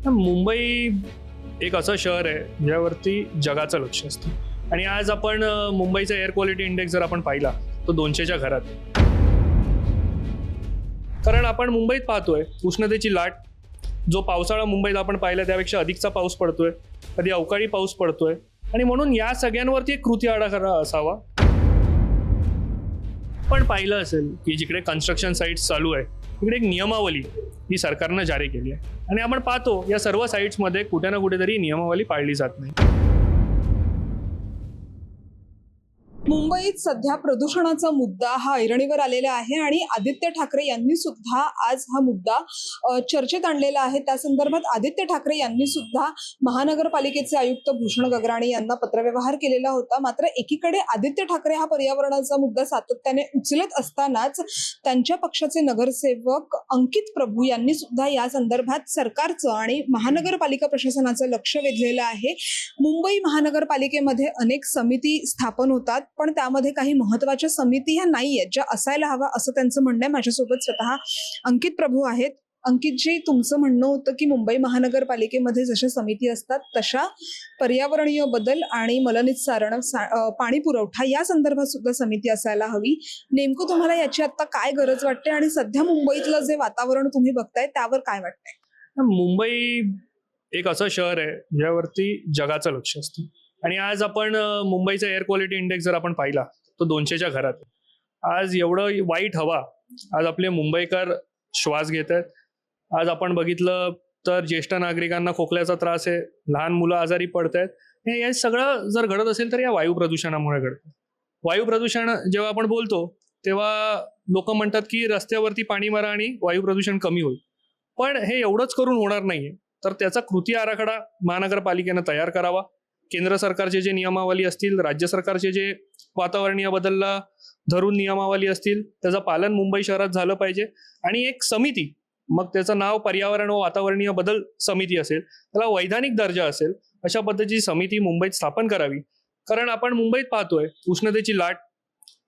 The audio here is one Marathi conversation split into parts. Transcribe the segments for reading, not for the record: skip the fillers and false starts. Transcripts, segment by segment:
मुंबई एक असं शहर आहे ज्यावरती जगाचं लक्ष असतं. आणि आज आपण मुंबईचा एअर क्वालिटी इंडेक्स जर आपण पाहिला तो 200च्या घरात आहे. कारण आपण मुंबईत पाहतोय उष्णतेची लाट. जो पावसाळा मुंबईत आपण पाहिला त्यापेक्षा अधिकचा पाऊस पडतोय, कधी अवकाळी पाऊस पडतोय. आणि म्हणून या सगळ्यांवरती एक कृती आराखडा असावा. पण पाहिलं असेल की जिकडे कन्स्ट्रक्शन साईट्स चालू आहे तिकडे एक नियमावली ही सरकारनं जारी केली आहे. आणि आपण पाहतो या सर्व साईट्समध्ये कुठे ना कुठेतरी नियमावली पाळली जात नाही. मुंबईत सध्या प्रदूषणाचा मुद्दा हा ऐरणीवर आलेला आहे आणि आदित्य ठाकरे यांनी सुद्धा आज हा मुद्दा चर्चेत आणलेला आहे. त्या संदर्भात आदित्य ठाकरे यांनी सुद्धा महानगरपालिकेचे आयुक्त भूषण गगराणी यांना पत्रव्यवहार केलेला होता. मात्र एकीकडे आदित्य ठाकरे हा पर्यावरणाचा मुद्दा सातत्याने उचलत असतानाच त्यांच्या पक्षाचे नगरसेवक अंकित प्रभू यांनी सुद्धा या संदर्भात सरकारचं आणि महानगरपालिका प्रशासनाचं लक्ष वेधलेलं आहे. मुंबई महानगरपालिकेमध्ये अनेक समिती स्थापन होतात, पण त्यामध्ये काही महत्त्वाच्या समिती ह्या नाही आहेत ज्या असायला हवा असं त्यांचं म्हणणं आहे. माझ्यासोबत स्वतः अंकित प्रभू आहेत. अंकितजी, तुमचं म्हणणं होतं की मुंबई महानगरपालिकेमध्ये जशा समिती असतात तशा पर्यावरणीय बदल आणि मलनिस्सारण, पाणी पुरवठा या संदर्भात सुद्धा समिती असायला हवी. नेमकं तुम्हाला याची आता काय गरज वाटते आणि सध्या मुंबईतलं जे वातावरण तुम्ही बघताय त्यावर काय वाटतंय? मुंबई एक असं शहर आहे ज्यावरती जगाचं लक्ष असतं. आणि आज आपण मुंबईचा एअर क्वालिटी इंडेक्स जर आपण पाहिला तो 200च्या घरात आहे. आज एवढं वाईट हवा आज आपले मुंबईकर श्वास घेत आहेत. आज आपण बघितलं तर ज्येष्ठ नागरिकांना खोकल्याचा त्रास आहे, लहान मुलं आजारी पडत आहेत. हे सगळं जर घडत असेल तर या वायू प्रदूषणामुळे घडतं. वायू प्रदूषण जेव्हा आपण बोलतो तेव्हा लोक म्हणतात की रस्त्यावरती पाणी मारा आणि वायू प्रदूषण कमी होईल. पण हे एवढंच करून होणार नाहीये. तर त्याचा कृती आराखडा महानगरपालिकेनं तयार करावा. केंद्र सरकारचे जे नियमावली असतील, राज्य सरकारचे जे वातावरणीय बदलला धरून नियमावली असतील त्याचं पालन मुंबई शहरात झालं पाहिजे. आणि एक समिती, मग त्याचं नाव पर्यावरण व वातावरणीय बदल समिती असेल, त्याला वैधानिक दर्जा असेल अशा पद्धतीची समिती मुंबईत स्थापन करावी. कारण आपण मुंबईत पाहतोय उष्णतेची लाट.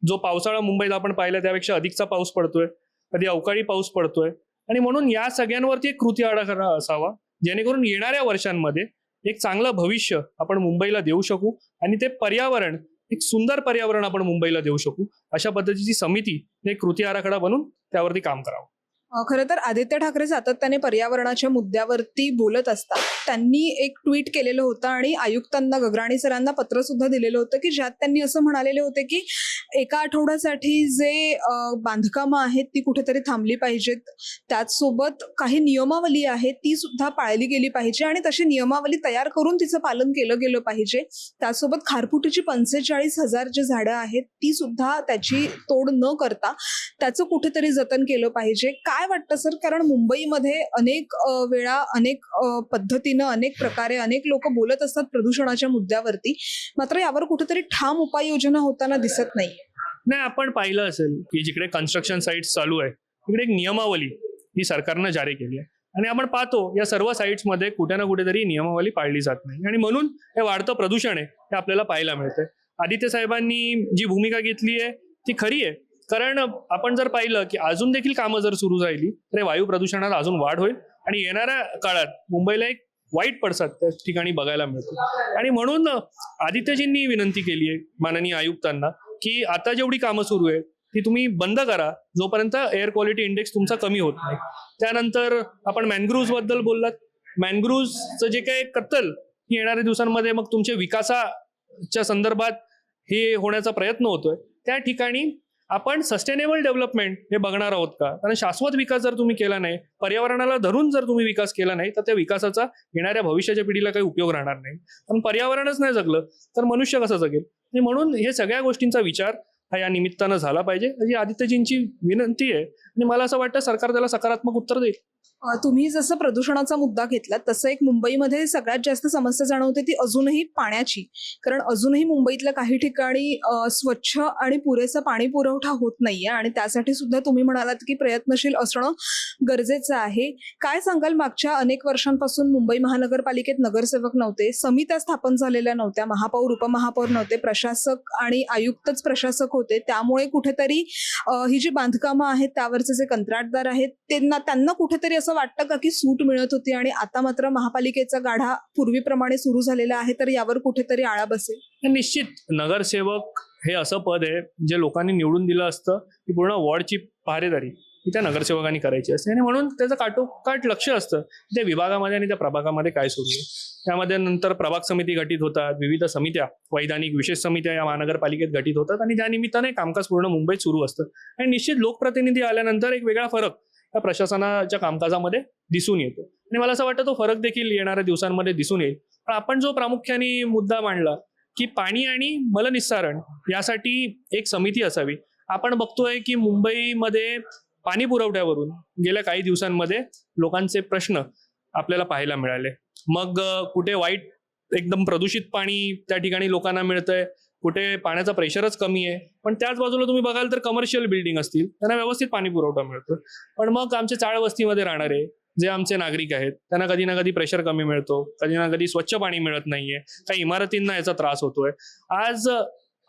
जो पावसाळा मुंबईत आपण पाहिला त्यापेक्षा अधिकचा पाऊस पडतोय, कधी अवकाळी पाऊस पडतोय. आणि म्हणून या सगळ्यांवरती एक कृती आराखडा असावा जेणेकरून येणाऱ्या वर्षांमध्ये एक चांगलं भविष्य आपण मुंबईला देऊ शकू आणि ते पर्यावरण, एक सुंदर पर्यावरण आपण मुंबईला देऊ शकू. अशा पद्धतीची समिती, एक कृती आराखडा बनवून त्यावरती काम करावं. खरं तर आदित्य ठाकरे सातत्याने पर्यावरणाच्या मुद्द्यावरती बोलत असतात. त्यांनी एक ट्विट केलेलं होतं आणि आयुक्तांना, गगराणी सरांना पत्र सुद्धा दिलेलं होतं की ज्यात त्यांनी असं म्हणालेले होते की एका आठवड्यासाठी जे बांधकामं आहेत ती कुठेतरी थांबली पाहिजेत. त्याचसोबत काही नियमावली आहे ती सुद्धा पाळली गेली पाहिजे आणि तशी नियमावली तयार करून तिचं पालन केलं गेलं पाहिजे. त्यासोबत खारफुटीची 45,000 जी झाडं आहेत ती सुद्धा त्याची तोड न करता त्याचं कुठेतरी जतन केलं पाहिजे. काय वाटतं सर? कारण मुंबईमध्ये अनेक वेळा, अनेक पद्धतीनं, अनेक प्रकारे अनेक लोक बोलत असतात प्रदूषणाच्या मुद्द्यावरती, मात्र यावर कुठेतरी ठाम उपाययोजना होताना दिसत नाही. आपण पाहिलं असेल की जिकडे कन्स्ट्रक्शन साईट्स चालू आहे तिकडे एक नियमावली ही सरकारनं जारी केली आहे. आणि आपण पाहतो या सर्व साईट्समध्ये कुठे ना कुठेतरी नियमावली पाळली जात नाही. आणि म्हणून हे वाढतं प्रदूषण आहे हे आपल्याला पाहायला मिळतंय. आदित्य साहेबांनी जी भूमिका घेतली आहे ती खरी आहे. कारण आपण जर पाहिलं की अजून देखील कामं जर सुरू राहिली तर वायू प्रदूषणात अजून वाढ होईल आणि येणाऱ्या काळात मुंबईला एक वाईट पडसाद त्या ठिकाणी बघायला मिळतो. आणि म्हणून आदित्यजींनी विनंती केली आहे माननीय आयुक्तांना की आता जेवढी कामं सुरू आहे ती तुम्ही बंद करा जोपर्यंत एअर क्वालिटी इंडेक्स तुमचा कमी होत नाही. त्यानंतर आपण मॅनग्रुव्ज बद्दल बोललात. मॅनग्रुव्जचं जे काही कत्तल येणाऱ्या दिवसांमध्ये मग तुमच्या विकासाच्या संदर्भात हे होण्याचा प्रयत्न होतोय, त्या ठिकाणी आपण सस्टेनेबल डेव्हलपमेंट हे बघणार आहोत का? कारण शाश्वत विकास जर तुम्ही केला नाही, पर्यावरणाला धरून जर तुम्ही विकास केला नाही तर त्या विकासाचा येणाऱ्या भविष्याच्या पिढीला काही उपयोग राहणार नाही. पण पर्यावरणच नाही जगलं तर मनुष्य कसं जगेल? म्हणून हे सगळ्या गोष्टींचा विचार हा या निमित्तानं झाला पाहिजे अशी आदित्यजींची विनंती आहे. आणि मला असं वाटतं सरकार त्याला सकारात्मक उत्तर देईल. तुम्ही जसं प्रदूषणाचा मुद्दा घेतला तसं एक मुंबईमध्ये सगळ्यात जास्त समस्या जाणवते ती अजूनही पाण्याची. कारण अजूनही मुंबईतल्या काही ठिकाणी स्वच्छ आणि पुरेसा पाणी पुरवठा होत नाहीये आणि त्यासाठी सुद्धा तुम्ही म्हणालात की प्रयत्नशील असणं गरजेचं आहे. काय सांगाल, मागच्या अनेक वर्षांपासून मुंबई महानगरपालिकेत नगरसेवक नव्हते, समित्या स्थापन झालेल्या नव्हत्या, महापौर उपमहापौर नव्हते, प्रशासक आणि आयुक्तच प्रशासक होते. त्यामुळे कुठेतरी ही जी बांधकामं आहेत त्यावर महानगरचे जे कंत्राटदार आहेत त्यांना कुठेतरी असं वाटतं का की सूट मिळत होती आणि आता मात्र महापालिकेचा गाढा पूर्वीप्रमाणे सुरू झालेला आहे, तर यावर कुठेतरी आळा बसेल? निश्चित नगरसेवक हे असं पद आहे जे लोकांनी निवडून दिलं असतं की पूर्ण वॉर्डची पहारेदारी ही त्या नगरसेवकांनी करायची असते आणि म्हणून त्याचं काटोकाट लक्ष असतं त्या विभागामध्ये आणि त्या प्रभागामध्ये काय सुरू आहे. त्यामध्ये नंतर प्रभाग समिती गठीत होतात, विविध समित्या, वैधानिक विशेष समित्या या महानगरपालिकेत गठीत होतात आणि त्या निमित्ताने कामकाज पूर्ण मुंबईत सुरू असतं. आणि निश्चित लोकप्रतिनिधी आल्यानंतर एक वेगळा फरक या प्रशासनाच्या कामकाजामध्ये दिसून येतो आणि मला असं वाटतं तो फरक देखील येणाऱ्या दिवसांमध्ये दिसून येईल. पण आपण जो प्रामुख्याने मुद्दा मांडला की पाणी आणि मलनिस्सारण यासाठी एक समिती असावी. आपण बघतोय की मुंबईमध्ये पाणी पुरवठ्यावरून गेल्या काही दिवसांमध्ये लोकांचे प्रश्न आपल्याला पाहायला मिळाले. मग कुठे वाईट एकदम प्रदूषित पाणी त्या ठिकाणी लोकांना मिळतंय, कुठे पाण्याचा प्रेशरच कमी आहे, पण त्याच बाजूला तुम्ही बघाल तर कमर्शियल बिल्डिंग असतील त्यांना व्यवस्थित पाणी पुरवठा मिळतो. पण मग आमचे चाळवस्तीमध्ये राहणारे जे आमचे नागरिक आहेत त्यांना कधी ना कधी प्रेशर कमी मिळतो, कधी ना कधी स्वच्छ पाणी मिळत नाहीये, काही इमारतींना याचा त्रास होतोय. आज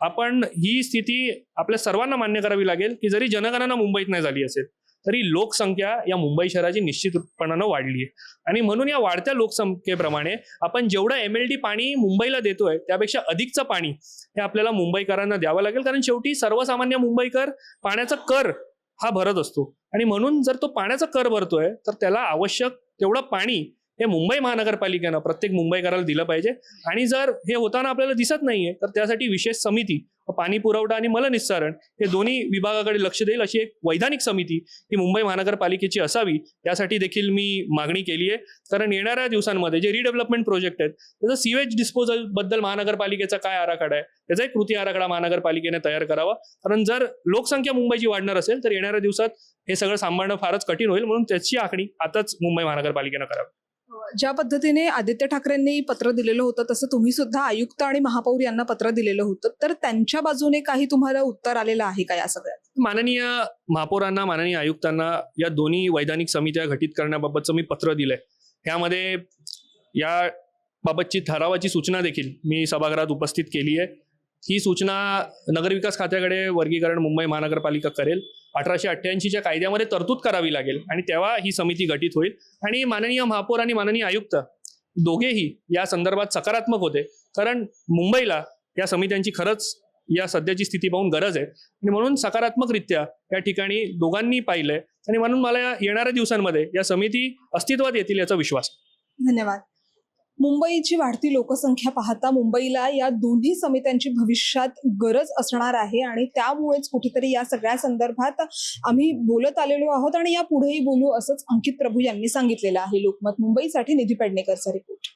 आपण ही स्थिती आपल्या सर्वांना मान्य करावी लागेल की जरी जनगणना मुंबईत नाही झाली असेल तरी लोकसंख्या या मुंबई शहराची निश्चितपणानं वाढली आहे आणि म्हणून या वाढत्या लोकसंख्येप्रमाणे आपण जेवढं MLD पाणी मुंबईला देतोय त्यापेक्षा अधिकचं पाणी हे आपल्याला मुंबईकरांना द्यावं लागेल. कारण शेवटी सर्वसामान्य मुंबईकर पाण्याचा कर हा भरत असतो आणि म्हणून जर तो पाण्याचा कर भरतोय तर त्याला आवश्यक तेवढं पाणी हे मुंबई महानगरपालिकेनं प्रत्येक मुंबईकराला दिलं पाहिजे. आणि जर हे होताना आपल्याला दिसत नाहीये तर त्यासाठी विशेष समिती, पाणी पुरवठा आणि मलनिस्सारण हे दोन्ही विभागाकडे लक्ष देईल अशी एक वैधानिक समिती ही मुंबई महानगरपालिकेची असावी यासाठी देखील मी मागणी केली आहे. कारण येणाऱ्या दिवसांमध्ये जे रिडेव्हलपमेंट प्रोजेक्ट आहेत त्याचा सीवेज डिस्पोजल बद्दल महानगरपालिकेचा काय आराखडा आहे त्याचा एक कृती आराखडा महानगरपालिकेने तयार करावा. कारण जर लोकसंख्या मुंबईची वाढणार असेल तर येणाऱ्या दिवसात हे सगळं सांभाळणं फारच कठीण होईल. म्हणून त्याची आखणी आताच मुंबई महानगरपालिकेनं करावी. ज्या पद्धतीने आदित्य ठाकरेंनी पत्र दिलेलं होतं तसं तुम्ही सुद्धा आयुक्त आणि महापौर यांना पत्र दिलेलं होतं, तर त्यांच्या बाजूने काही तुम्हाला उत्तर आलेलं आहे का या सगळ्यात? माननीय महापौरांना, माननीय आयुक्तांना या दोन्ही वैधानिक समित्या गठीत करण्याबाबतचं मी पत्र दिलंय. यामध्ये या बाबतची ठरावाची सूचना देखील मी सभागृहात उपस्थित केली आहे. ही सूचना नगरविकास खात्याकडे वर्गीकरण मुंबई महानगरपालिका करेल. 1888च्या कायद्यामध्ये तरतूद करावी लागेल आणि तेव्हा ही समिती गठीत होईल. आणि माननीय महापौर आणि माननीय आयुक्त दोघेही या संदर्भात सकारात्मक होते, कारण मुंबईला या समित्यांची खरंच या सध्याची स्थिती पाहून गरज आहे आणि म्हणून सकारात्मकरित्या या ठिकाणी दोघांनी पाहिलंय आणि म्हणून मला येणाऱ्या दिवसांमध्ये या समिती अस्तित्वात येतील याचा विश्वास. धन्यवाद. मुंबईची वाढती लोकसंख्या पाहता मुंबईला या दोन्ही समित्यांची भविष्यात गरज असणार आहे आणि त्यामुळेच कुठेतरी या सगळ्या संदर्भात आम्ही बोलत आलेलो आहोत आणि या पुढेही बोलू असंच अंकित प्रभू यांनी सांगितलेलं आहे. लोकमत मुंबईसाठी निधी पेडणेकरचा रिपोर्ट.